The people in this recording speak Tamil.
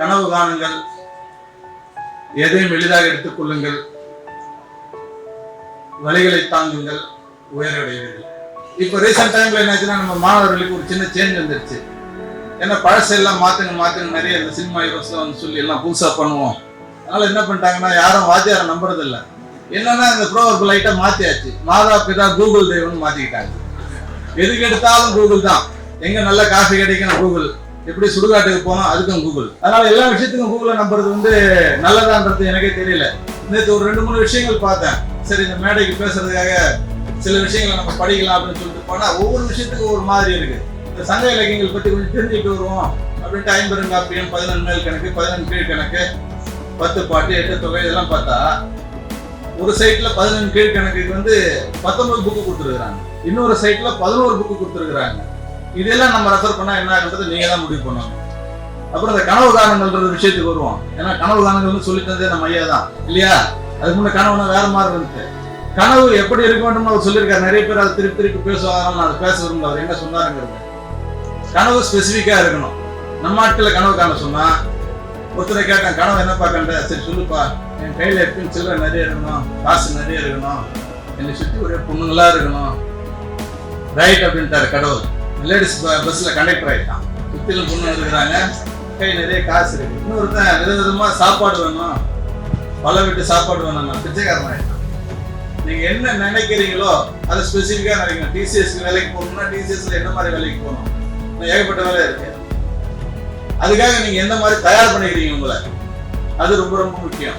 கனவு காணுங்கள், எதையும் எளிதாக எடுத்துக் கொள்ளுங்கள், வழிகளை தாங்குங்கள், உயரடைவீர்கள். இப்போ ரீசெண்ட் டைம்ல என்னாச்சுன்னா நம்ம மாணவர்களுக்கு ஒரு சின்ன சேஞ்ச் வந்துருச்சு. ஏன்னா பழசெல்லாம் மாத்துங்க நிறைய இந்த சினிமா ஹீரோஸ்ல வந்து சொல்லி எல்லாம் புதுசா பண்ணுவோம். அதனால என்ன பண்ணிட்டாங்கன்னா யாரும் வாத்தியாரை நம்புறது இல்லை. என்னன்னா இந்த ப்ரோவர்பு லைட்டா மாத்தியாச்சு. மாதா பிதா கூகுள் தெய்வம்னு மாத்திக்கிட்டாங்க. எதுக்கு எடுத்தாலும் கூகுள் தான். எங்க நல்ல காஃபி கிடைக்கணும் கூகுள், எப்படி சுடுகாட்டுக்கு போனோம் அதுக்கும் கூகுள். அதனால எல்லா விஷயத்துக்கும் கூகுளை நம்புறது வந்து நல்லதான்றது எனக்கே தெரியல. நேற்று ஒரு 2-3 விஷயங்கள் பார்த்தேன். சரி இந்த மேடைக்கு பேசுறதுக்காக சில விஷயங்களை நம்ம படிக்கலாம் அப்படின்னு சொல்லிட்டு போனா ஒவ்வொரு விஷயத்துக்கும் ஒரு மாதிரி இருக்கு. இந்த சங்க இலக்கியங்கள் பத்தி கொஞ்சம் தெரிஞ்சுட்டு வருவோம் அப்படின்ட்டு 50 காப்பியம், 11 மேல் கணக்கு, 11 கீழ் கணக்கு, 10 பாட்டு, 8 தொகை இதெல்லாம் பார்த்தா ஒரு சைட்ல 11 கீழ் கணக்குக்கு வந்து 19 புக்கு கொடுத்துருக்காங்க, இன்னொரு சைட்ல 11 புக்கு கொடுத்துருக்காங்க. இதெல்லாம் நம்ம ரெஃபர் பண்ணா என்ன ஆகுன்றது நீங்க தான் முடிவு பண்ணணும். அப்புறம் இந்த கனவு காணுங்கள்ன்ற விஷயத்துக்கு வருவோம். ஏன்னா கனவு காணுங்கள்னு சொல்லி தந்தே நம்ம ஐயா தான் இல்லையா? அதுக்கு முன்ன கனவுனா வேற மாதிரி இருந்துச்சு. கனவு எப்படி இருக்க வேண்டும் அவர் சொல்லியிருக்காரு. நிறைய பேர் அதை திருப்பி பேசுவாங்க. நான் அதை பேச விரும்பல. அவர் என்ன சொன்னாருங்கிறது கனவு ஸ்பெசிஃபிக்கா இருக்கணும். நம்ம ஆட்களை கனவு காண சொன்னா ஒருத்தரை கேட்டேன், கனவு என்னப்பா கண்ட? சரி சொல்லுப்பா, என் கையில எப்பயும் சில்லறை நிறைய இருக்கணும், காசு நிறைய இருக்கணும், என்னை சுற்றி ஒரே பொண்ணுங்களா இருக்கணும். ரைட் அப்படின்ட்டாரு கடவுள். லேடிஸ் பஸ்ல கண்டக்டர் ஆயிட்டான். சுத்திலும் பொண்ணு இருக்கிறாங்க, கை நிறைய காசு இருக்கு. இன்னொருத்தன் விதவிதமா சாப்பாடு வேணும், பல வீட்டு சாப்பாடு வேணும், பிச்சைக்காரன் ஆயிட்டான். நீங்க என்ன நினைக்கிறீங்களோ அதை ஸ்பெசிஃபிக்கா நினைக்கணும். டிசிஎஸ்க்கு வேலைக்கு போகணும்னா டிசிஎஸ்ல என்ன மாதிரி வேலைக்கு போகணும், ஏகப்பட்ட வேலை இருக்கு. அதுக்காக நீங்க எந்த மாதிரி தயார் பண்ணிக்கிறீங்க உங்களை, அது ரொம்ப ரொம்ப முக்கியம்.